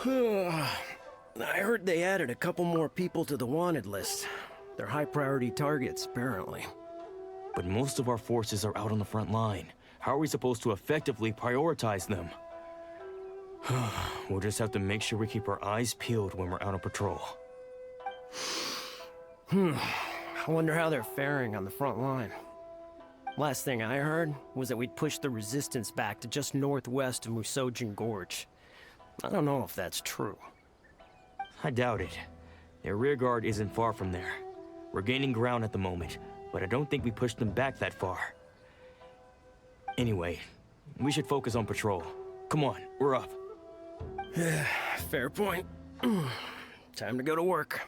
I heard they added a couple more people to the wanted list. They're high-priority targets, apparently. But most of our forces are out on the front line. How are we supposed to effectively prioritize them? We'll just have to make sure we keep our eyes peeled when we're out on patrol. I wonder how they're faring on the front line. Last thing I heard was that we'd pushed the resistance back to just northwest of Musojin Gorge. I don't know if that's true. I doubt it. Their rearguard isn't far from there. We're gaining ground at the moment, but I don't think we pushed them back that far. Anyway, we should focus on patrol. Come on, we're up. Fair point. Time to go to work.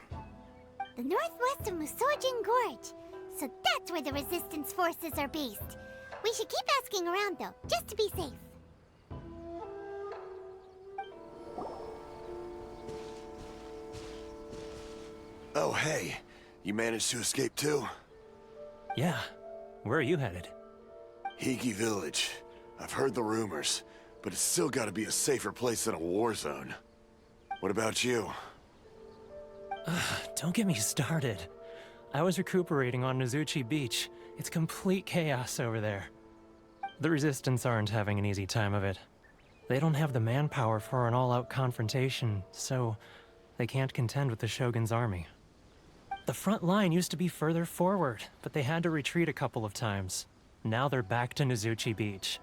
The northwest of Musojin Gorge. So that's where the resistance forces are based. We should keep asking around though, just to be safe. Oh, hey. You managed to escape too? Yeah. Where are you headed? Higi Village. I've heard the rumors, but it's still gotta be a safer place than a war zone. What about you? Don't get me started. I was recuperating on Nozuchi Beach. It's complete chaos over there. The Resistance aren't having an easy time of it. They don't have the manpower for an all-out confrontation, so they can't contend with the Shogun's army. The front line used to be further forward, but they had to retreat a couple of times. Now they're back to Nozuchi Beach.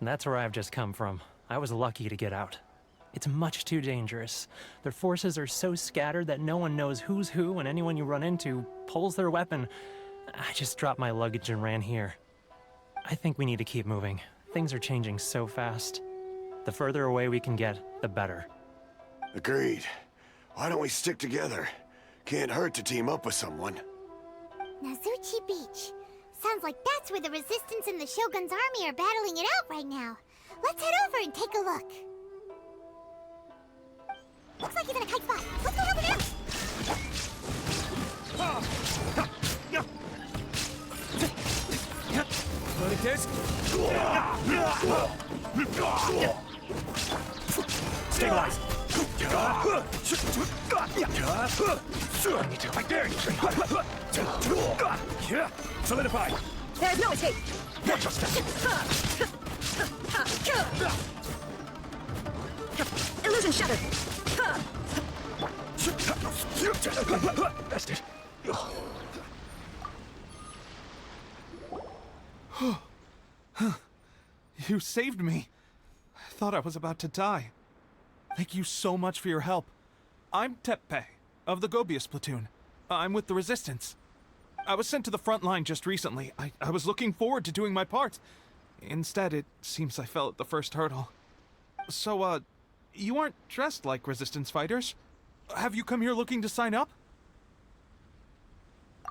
That's where I've just come from. I was lucky to get out. It's much too dangerous. Their forces are so scattered that no one knows who's who, and anyone you run into pulls their weapon. I just dropped my luggage and ran here. I think we need to keep moving. Things are changing so fast. The further away we can get, the better. Agreed. Why don't we stick together? Can't hurt to team up with someone. Nozuchi Beach. Sounds like that's where the Resistance and the Shogun's army are battling it out right now. Let's head over and take a look. Looks like he's in a tight spot. Let's go help him out! Loading disc. Stabilize. Right there. Solidify. There's no escape. Watch your step. Illusion shattered. That's it. You saved me. I thought I was about to die. Thank you so much for your help. I'm Teppei, of the Gobius platoon. I'm with the Resistance. I was sent to the front line just recently. I was looking forward to doing my part. Instead, it seems I fell at the first hurdle. So, you aren't dressed like Resistance fighters? Have you come here looking to sign up?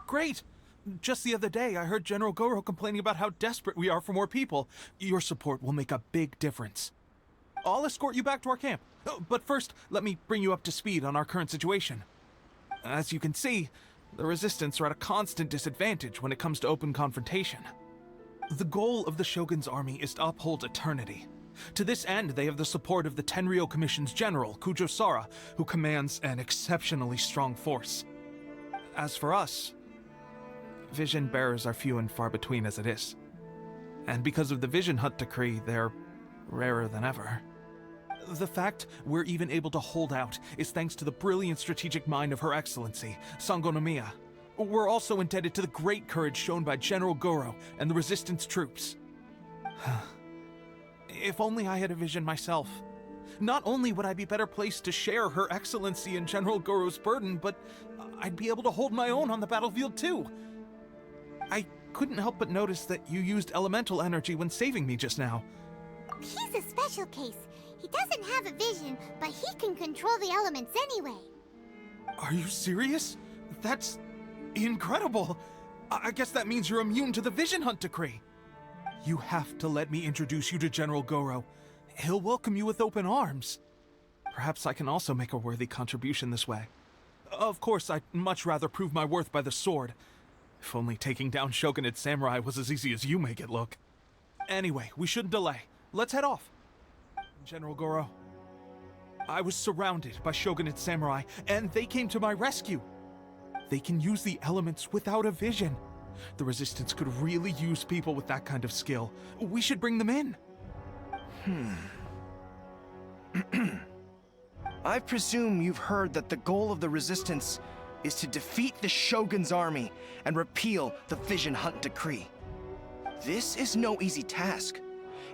Great! Just the other day, I heard General Goro complaining about how desperate we are for more people. Your support will make a big difference. I'll escort you back to our camp. But first, let me bring you up to speed on our current situation. As you can see, the Resistance are at a constant disadvantage when it comes to open confrontation. The goal of the Shogun's army is to uphold eternity. To this end, they have the support of the Tenryou Commission's general, Kujo Sara, who commands an exceptionally strong force. As for us, vision bearers are few and far between as it is. And because of the Vision Hut decree, they're rarer than ever. The fact we're even able to hold out is thanks to the brilliant strategic mind of Her Excellency, Sango no Miya. We're also indebted to the great courage shown by General Goro and the Resistance troops. If only I had a vision myself. Not only would I be better placed to share Her Excellency and General Goro's burden, but I'd be able to hold my own on the battlefield too. I couldn't help but notice that you used elemental energy when saving me just now. He's a special case. He doesn't have a vision, but he can control the elements anyway. Are you serious? That's incredible. I guess that means you're immune to the Vision Hunt decree. You have to let me introduce you to General Goro. He'll welcome you with open arms. Perhaps I can also make a worthy contribution this way. Of course, I'd much rather prove my worth by the sword. If only taking down Shogunate samurai was as easy as you make it look. Anyway, we shouldn't delay. Let's head off. General Goro. I was surrounded by Shogunate samurai, and they came to my rescue. They can use the elements without a vision. The Resistance could really use people with that kind of skill. We should bring them in. I presume you've heard that the goal of the Resistance is to defeat the Shogun's army and repeal the Vision Hunt Decree. This is no easy task.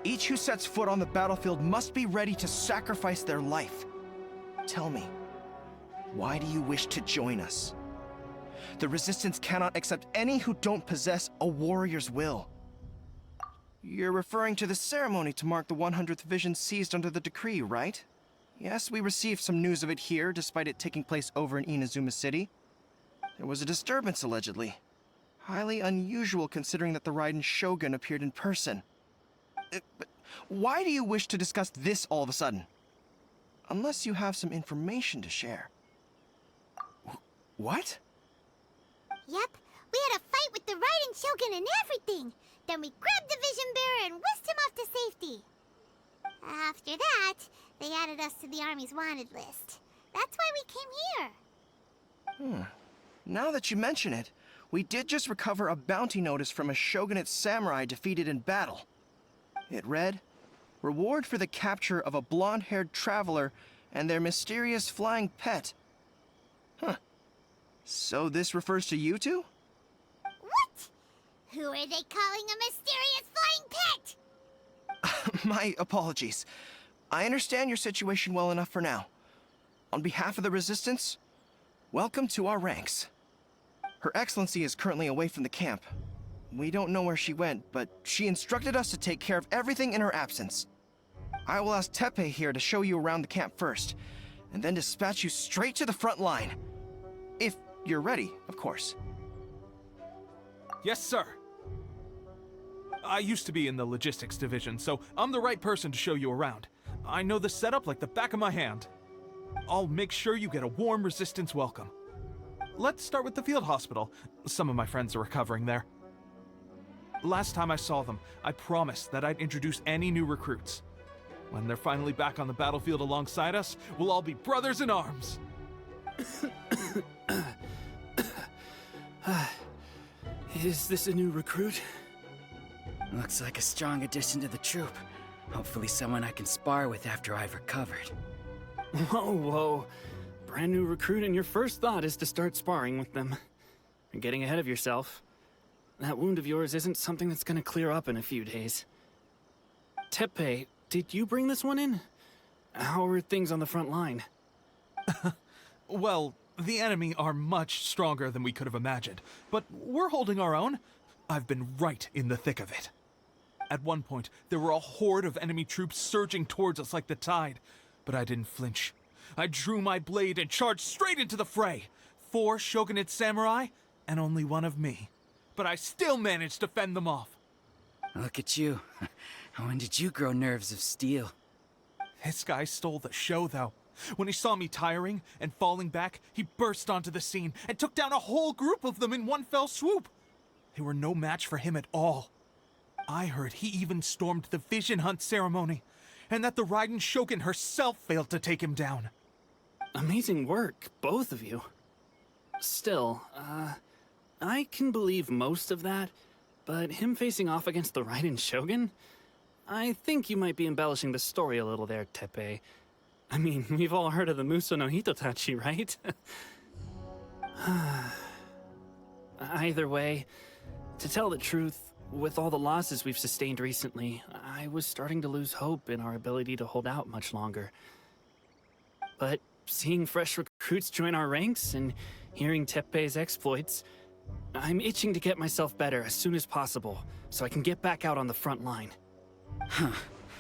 Each who sets foot on the battlefield must be ready to sacrifice their life. Tell me, why do you wish to join us? The Resistance cannot accept any who don't possess a warrior's will. You're referring to the ceremony to mark the 100th Vision seized under the decree, right? Yes, we received some news of it here, despite it taking place over in Inazuma City. There was a disturbance, allegedly. Highly unusual considering that the Raiden Shogun appeared in person. But why do you wish to discuss this all of a sudden? Unless you have some information to share. What? Yep, we had a fight with the Raiden Shogun and everything. Then we grabbed the Vision Bearer and whisked him off to safety. After that, they added us to the Army's wanted list. That's why we came here. Now that you mention it, we did just recover a bounty notice from a Shogunate samurai defeated in battle. It read, "Reward for the capture of a blonde-haired traveler and their mysterious flying pet." Huh. So this refers to you two? What? Who are they calling a mysterious flying pet? My apologies. I understand your situation well enough for now. On behalf of the Resistance, welcome to our ranks. Her Excellency is currently away from the camp. We don't know where she went, but she instructed us to take care of everything in her absence. I will ask Teppei here to show you around the camp first, and then dispatch you straight to the front line. If you're ready, of course. Yes, sir. I used to be in the logistics division, so I'm the right person to show you around. I know the setup like the back of my hand. I'll make sure you get a warm Resistance welcome. Let's start with the field hospital. Some of my friends are recovering there. Last time I saw them, I promised that I'd introduce any new recruits. When they're finally back on the battlefield alongside us, we'll all be brothers in arms. Is this a new recruit? Looks like a strong addition to the troop. Hopefully someone I can spar with after I've recovered. Whoa, whoa. Brand new recruit and your first thought is to start sparring with them. You're getting ahead of yourself. That wound of yours isn't something that's gonna clear up in a few days. Teppei, did you bring this one in? How are things on the front line? Well, the enemy are much stronger than we could have imagined, but we're holding our own. I've been right in the thick of it. At one point, there were a horde of enemy troops surging towards us like the tide, but I didn't flinch. I drew my blade and charged straight into the fray. 4 Shogunate samurai, and only one of me. But I still managed to fend them off. Look at you. When did you grow nerves of steel? This guy stole the show, though. When he saw me tiring and falling back, he burst onto the scene and took down a whole group of them in one fell swoop. They were no match for him at all. I heard he even stormed the Vision Hunt ceremony, and that the Raiden Shogun herself failed to take him down. Amazing work, both of you. Still, I can believe most of that, but him facing off against the Raiden Shogun? I think you might be embellishing the story a little there, Teppei. I mean, we've all heard of the Muso no Hitotachi, right? Either way, to tell the truth, with all the losses we've sustained recently, I was starting to lose hope in our ability to hold out much longer. But seeing fresh recruits join our ranks and hearing Teppei's exploits, I'm itching to get myself better as soon as possible, so I can get back out on the front line. Huh.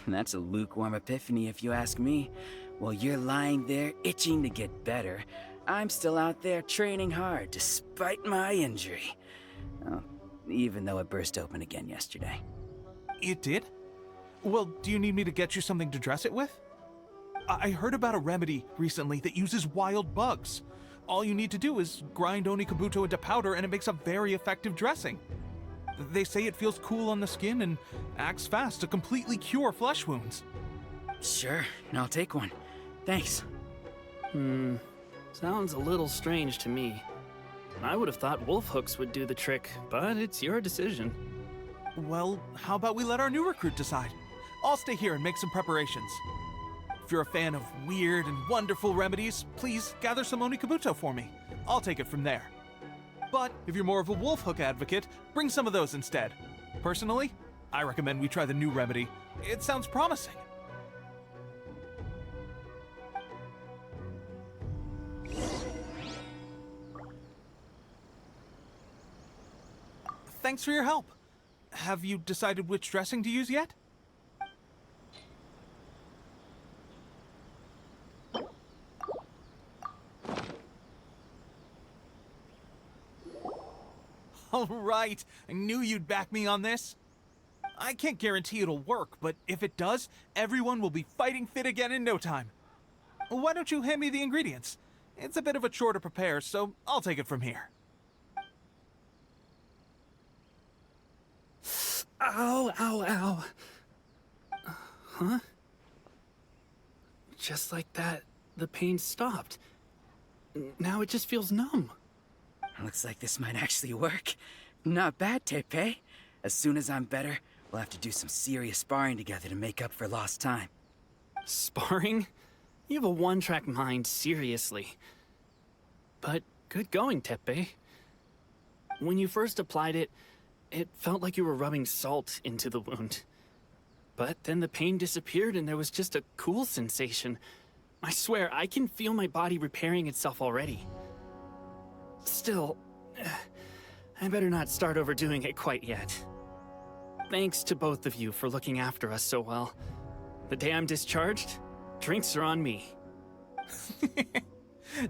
That's a lukewarm epiphany if you ask me. While you're lying there itching to get better, I'm still out there training hard despite my injury. Oh, even though it burst open again yesterday. It did? Well, do you need me to get you something to dress it with? I heard about a remedy recently that uses wild bugs. All you need to do is grind Onikabuto into powder and it makes a very effective dressing. They say it feels cool on the skin and acts fast to completely cure flesh wounds. Sure, I'll take one. Thanks. Sounds a little strange to me. I would have thought wolf hooks would do the trick, but it's your decision. Well, how about we let our new recruit decide? I'll stay here and make some preparations. If you're a fan of weird and wonderful remedies, please gather some Onikabuto for me. I'll take it from there. But if you're more of a wolf hook advocate, bring some of those instead. Personally, I recommend we try the new remedy. It sounds promising. Thanks for your help. Have you decided which dressing to use yet? All right, I knew you'd back me on this. I can't guarantee it'll work, but if it does, everyone will be fighting fit again in no time. Why don't you hand me the ingredients? It's a bit of a chore to prepare, so I'll take it from here. Ow, ow, ow. Huh? Just like that, the pain stopped. Now it just feels numb. Looks like this might actually work. Not bad, Tepe. As soon as I'm better, we'll have to do some serious sparring together to make up for lost time. Sparring? You have a one-track mind, seriously. But good going, Tepe. When you first applied it, it felt like you were rubbing salt into the wound. But then the pain disappeared and there was just a cool sensation. I swear, I can feel my body repairing itself already. Still, I better not start overdoing it quite yet. Thanks to both of you for looking after us so well. The day I'm discharged, drinks are on me.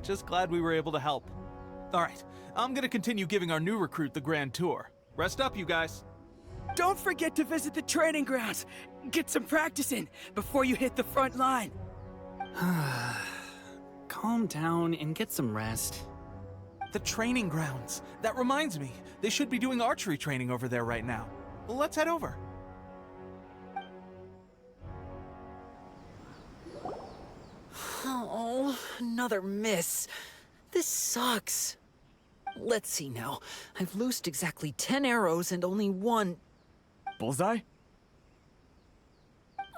Just glad we were able to help. All right, I'm gonna continue giving our new recruit the grand tour. Rest up, you guys. Don't forget to visit the training grounds. Get some practice in before you hit the front line. Calm down and get some rest. The training grounds. That reminds me, they should be doing archery training over there right now. Let's head over. Oh, another miss. This sucks. Let's see now. I've loosed exactly 10 arrows and only one... Bullseye?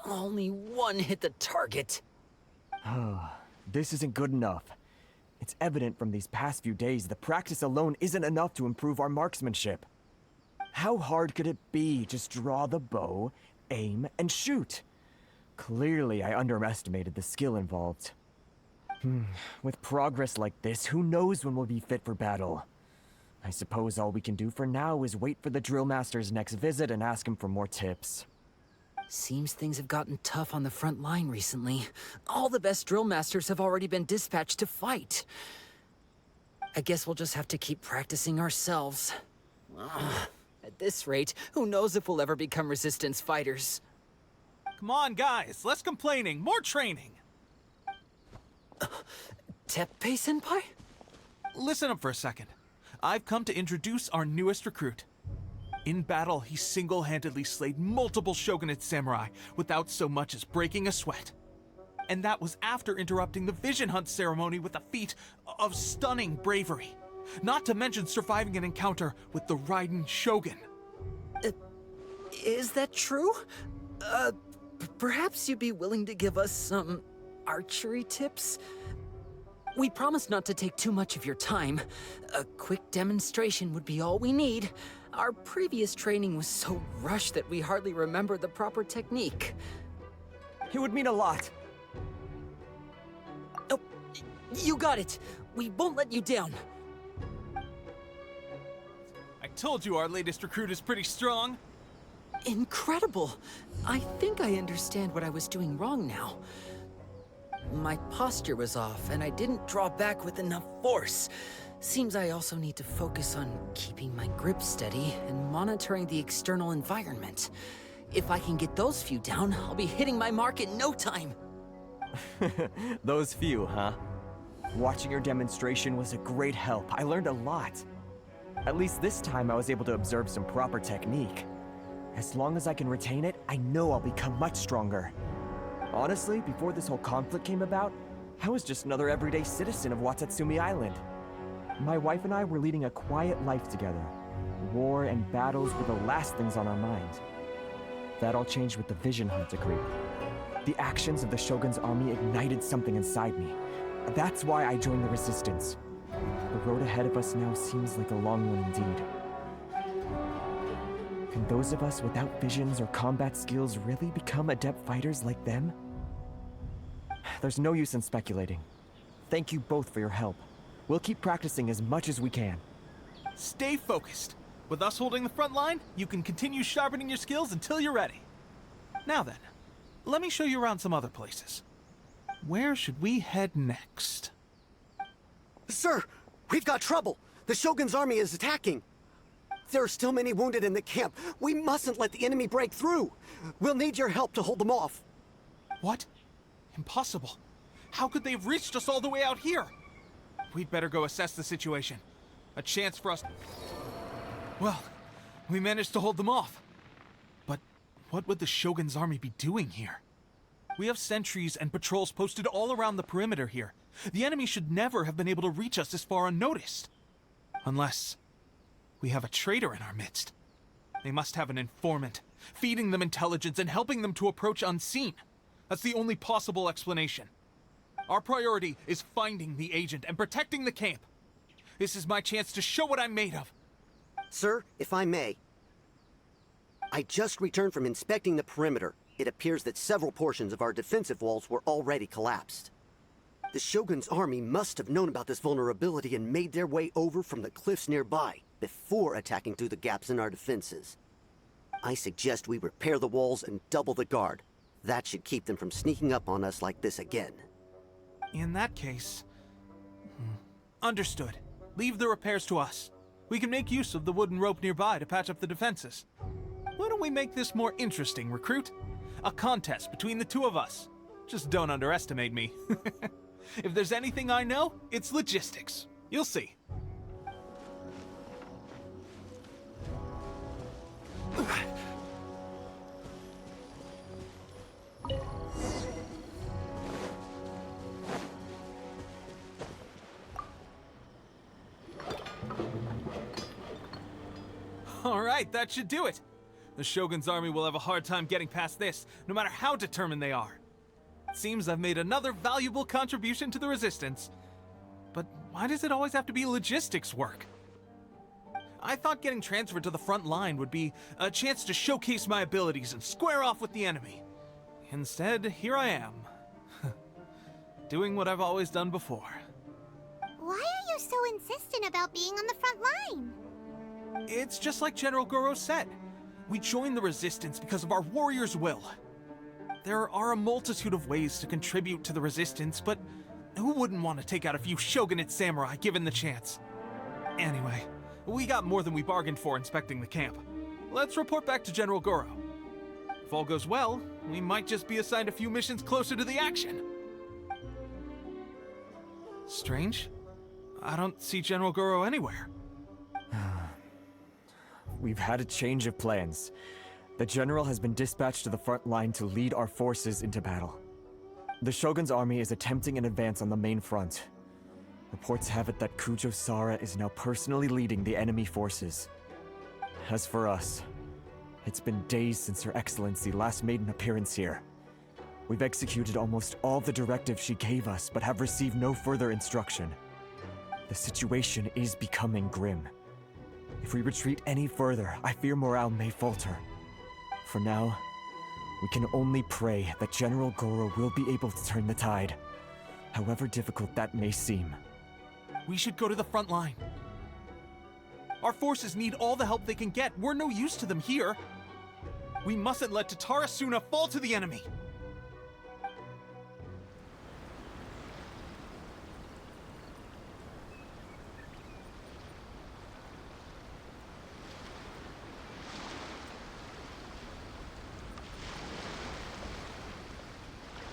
Only one hit the target. This isn't good enough. It's evident from these past few days the practice alone isn't enough to improve our marksmanship. How hard could it be? Just draw the bow, aim, and shoot. Clearly, I underestimated the skill involved. With progress like this, who knows when we'll be fit for battle? I suppose all we can do for now is wait for the drill master's next visit and ask him for more tips. Seems things have gotten tough on the front line recently. All the best drill masters have already been dispatched to fight. I guess we'll just have to keep practicing ourselves. At this rate, who knows if we'll ever become resistance fighters. Come on, guys, less complaining, more training. Teppei-senpai? Listen up for a second. I've come to introduce our newest recruit. In battle, he single-handedly slayed multiple shogunate samurai without so much as breaking a sweat. And that was after interrupting the vision hunt ceremony with a feat of stunning bravery. Not to mention surviving an encounter with the Raiden Shogun. Is that true? Perhaps you'd be willing to give us some archery tips? We promise not to take too much of your time. A quick demonstration would be all we need. Our previous training was so rushed that we hardly remember the proper technique. It would mean a lot. Oh, you got it. We won't let you down. I told you our latest recruit is pretty strong. Incredible! I think I understand what I was doing wrong now. My posture was off, and I didn't draw back with enough force. Seems I also need to focus on keeping my grip steady and monitoring the external environment. If I can get those few down, I'll be hitting my mark in no time. Those few, huh? Watching your demonstration was a great help. I learned a lot. At least this time I was able to observe some proper technique. As long as I can retain it, I know I'll become much stronger. Honestly, before this whole conflict came about, I was just another everyday citizen of Watatsumi Island. My wife and I were leading a quiet life together. War and battles were the last things on our minds. That all changed with the Vision Hunt decree. The actions of the Shogun's army ignited something inside me. That's why I joined the Resistance. The road ahead of us now seems like a long one indeed. Can those of us without visions or combat skills really become adept fighters like them? There's no use in speculating. Thank you both for your help. We'll keep practicing as much as we can. Stay focused. With us holding the front line, you can continue sharpening your skills until you're ready. Now then, let me show you around some other places. Where should we head next? Sir, we've got trouble. The Shogun's army is attacking. There are still many wounded in the camp. We mustn't let the enemy break through. We'll need your help to hold them off. What? Impossible. How could they have reached us all the way out here? We'd better go assess the situation. A chance for us... Well, we managed to hold them off. But what would the Shogun's army be doing here? We have sentries and patrols posted all around the perimeter here. The enemy should never have been able to reach us this far unnoticed. Unless we have a traitor in our midst. They must have an informant, feeding them intelligence and helping them to approach unseen. That's the only possible explanation. Our priority is finding the agent and protecting the camp. This is my chance to show what I'm made of. Sir, if I may. I just returned from inspecting the perimeter. It appears that several portions of our defensive walls were already collapsed. The Shogun's army must have known about this vulnerability and made their way over from the cliffs nearby before attacking through the gaps in our defenses. I suggest we repair the walls and double the guard. That should keep them from sneaking up on us like this again. In that case... Understood. Leave the repairs to us. We can make use of the wooden rope nearby to patch up the defenses. Why don't we make this more interesting, recruit? A contest between the two of us. Just don't underestimate me. If there's anything I know, it's logistics. You'll see. All right, that should do it. The Shogun's army will have a hard time getting past this, no matter how determined they are. It seems I've made another valuable contribution to the Resistance. But why does it always have to be logistics work? I thought getting transferred to the front line would be a chance to showcase my abilities and square off with the enemy. Instead, here I am. Doing what I've always done before. Why are you so insistent about being on the front line? It's just like General Goro said. We joined the Resistance because of our warriors' will. There are a multitude of ways to contribute to the Resistance, but who wouldn't want to take out a few shogunate samurai given the chance? Anyway, we got more than we bargained for inspecting the camp. Let's report back to General Goro. If all goes well, we might just be assigned a few missions closer to the action. Strange. I don't see General Goro anywhere. We've had a change of plans. The general has been dispatched to the front line to lead our forces into battle. The Shogun's army is attempting an advance on the main front. Reports have it that Kujo Sara is now personally leading the enemy forces. As for us, it's been days since Her Excellency last made an appearance here. We've executed almost all the directives she gave us, but have received no further instruction. The situation is becoming grim. If we retreat any further, I fear morale may falter. For now, we can only pray that General Goro will be able to turn the tide, however difficult that may seem. We should go to the front line. Our forces need all the help they can get. We're no use to them here. We mustn't let Tatara Suna fall to the enemy.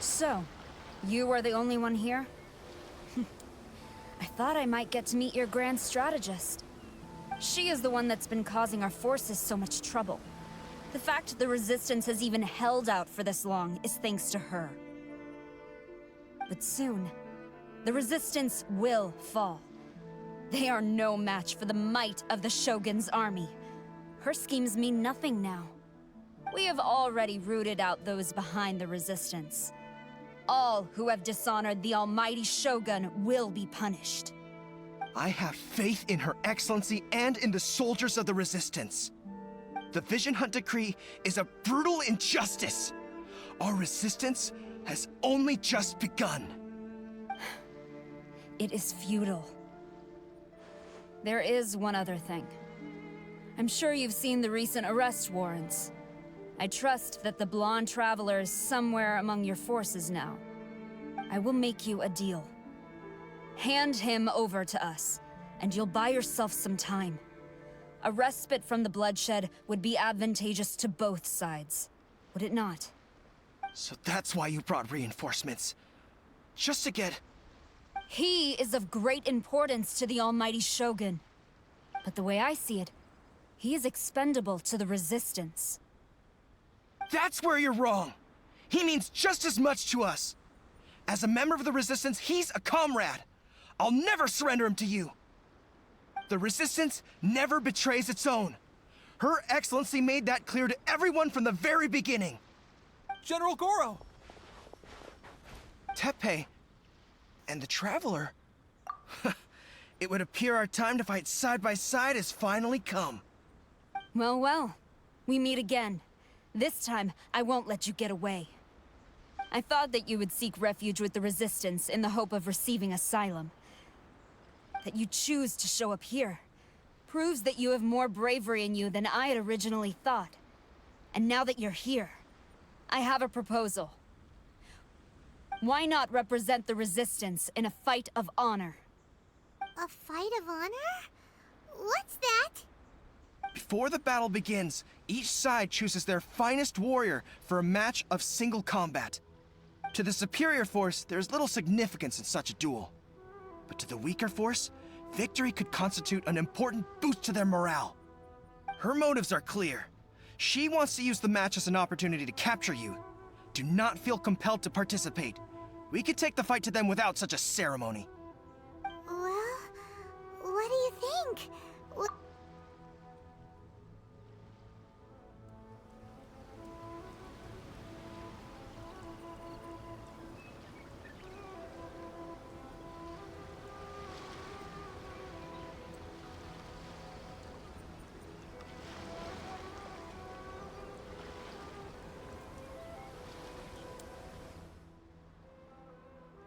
So, you are the only one here? I thought I might get to meet your grand strategist. She is the one that's been causing our forces so much trouble. The fact the Resistance has even held out for this long is thanks to her. But soon, the Resistance will fall. They are no match for the might of the Shogun's army. Her schemes mean nothing now. We have already rooted out those behind the Resistance. All who have dishonored the almighty Shogun will be punished. I have faith in Her Excellency and in the soldiers of the Resistance. The Vision Hunt Decree is a brutal injustice. Our resistance has only just begun. It is futile. There is one other thing. I'm sure you've seen the recent arrest warrants. I trust that the blonde traveler is somewhere among your forces now. I will make you a deal. Hand him over to us, and you'll buy yourself some time. A respite from the bloodshed would be advantageous to both sides, would it not? So that's why you brought reinforcements. Just to get... He is of great importance to the almighty Shogun. But the way I see it, he is expendable to the Resistance. That's where you're wrong. He means just as much to us. As a member of the Resistance, he's a comrade. I'll never surrender him to you. The Resistance never betrays its own. Her Excellency made that clear to everyone from the very beginning. General Goro! Tepe and the Traveler. It would appear our time to fight side by side has finally come. Well, well. We meet again. This time, I won't let you get away. I thought that you would seek refuge with the Resistance in the hope of receiving asylum. That you choose to show up here proves that you have more bravery in you than I had originally thought. And now that you're here, I have a proposal. Why not represent the Resistance in a fight of honor? A fight of honor? What's that? Before the battle begins, each side chooses their finest warrior for a match of single combat. To the superior force, there's little significance in such a duel. But to the weaker force, victory could constitute an important boost to their morale. Her motives are clear. She wants to use the match as an opportunity to capture you. Do not feel compelled to participate. We could take the fight to them without such a ceremony. Well, what do you think?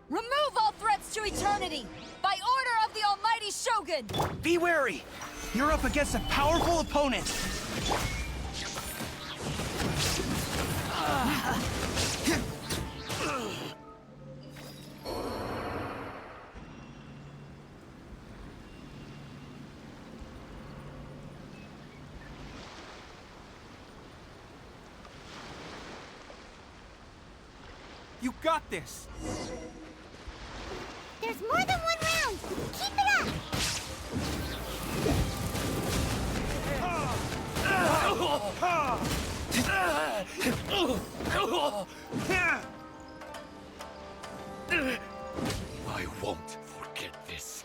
Remove all threats to eternity! By order of the almighty Shogun! Be wary! You're up against a powerful opponent! You got this! There's more than one round! Keep it up! I won't forget this.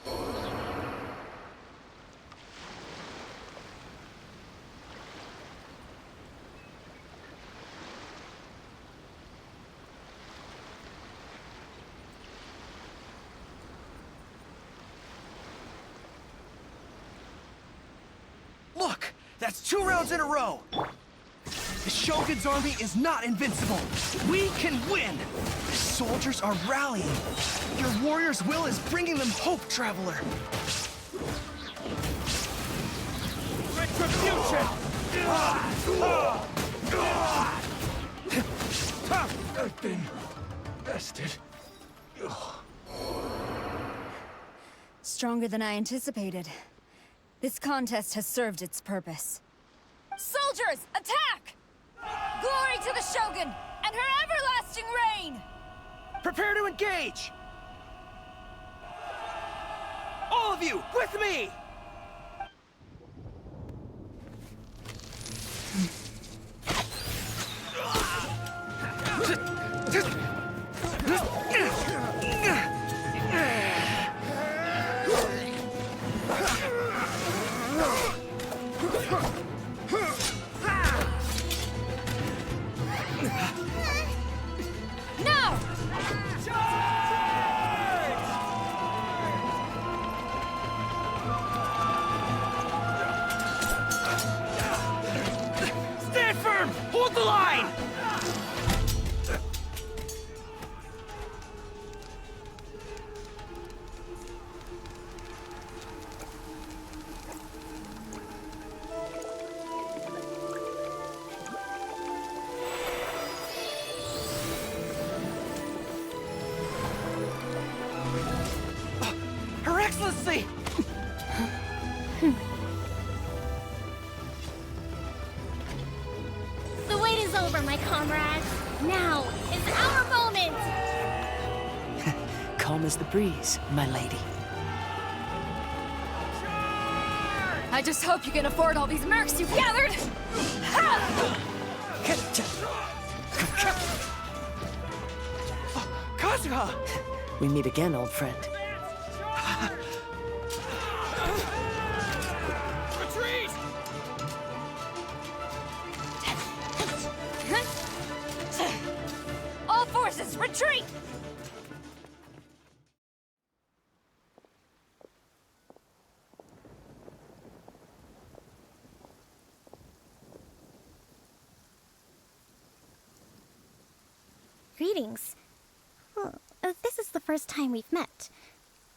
Look! That's 2 rounds in a row! The Shogun's army is not invincible! We can win! The soldiers are rallying! Your warrior's will is bringing them hope, Traveler! Retribution! I've been bested. Stronger than I anticipated. This contest has served its purpose. Soldiers, attack! Glory to the Shogun and her everlasting reign! Prepare to engage! All of you, with me! Hold the line! Her Excellency! The wait is over, my comrades. Now is our moment! Calm as the breeze, my lady. I just hope you can afford all these mercs you've gathered! Ha! Kazuha! We meet again, old friend. Retreat! All forces, retreat! Greetings. Well, this is the first time we've met.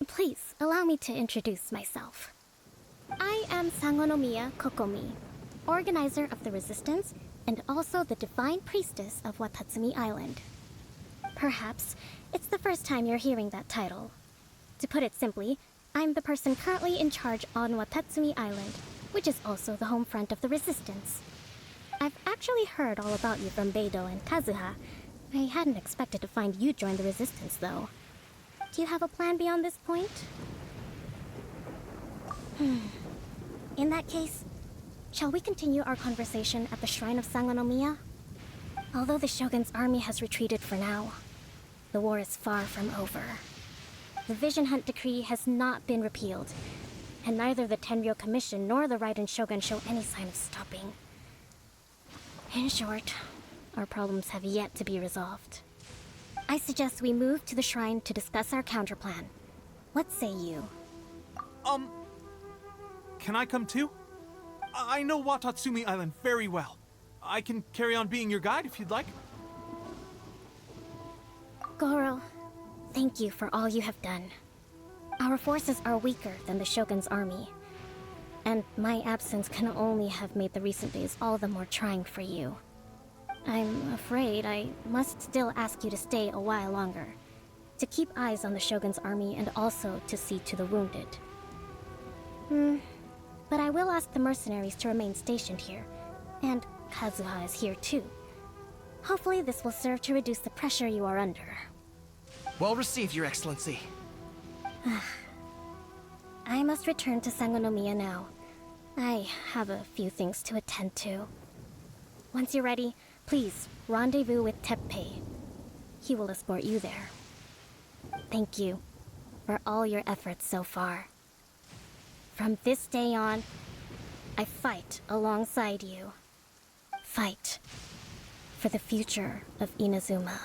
Please, allow me to introduce myself. I am Sangonomiya Kokomi, organizer of the Resistance and also the Divine Priestess of Watatsumi Island. Perhaps it's the first time you're hearing that title. To put it simply, I'm the person currently in charge on Watatsumi Island, which is also the home front of the Resistance. I've actually heard all about you from Beidou and Kazuha. I hadn't expected to find you join the Resistance, though. Do you have a plan beyond this point? In that case, shall we continue our conversation at the Shrine of Sangonomiya? Although the Shogun's army has retreated for now, the war is far from over. The Vision Hunt Decree has not been repealed, and neither the Tenryo Commission nor the Raiden Shogun show any sign of stopping. In short, our problems have yet to be resolved. I suggest we move to the shrine to discuss our counterplan. What say you? Can I come too? I know Watatsumi Island very well. I can carry on being your guide if you'd like. Goro, thank you for all you have done. Our forces are weaker than the Shogun's army, and my absence can only have made the recent days all the more trying for you. I'm afraid I must still ask you to stay a while longer, to keep eyes on the Shogun's army and also to see to the wounded. But I will ask the mercenaries to remain stationed here, and Kazuha is here too. Hopefully this will serve to reduce the pressure you are under. Well received, Your Excellency. I must return to Sangonomiya now. I have a few things to attend to. Once you're ready, please rendezvous with Teppei. He will escort you there. Thank you for all your efforts so far. From this day on, I fight alongside you. Fight for the future of Inazuma.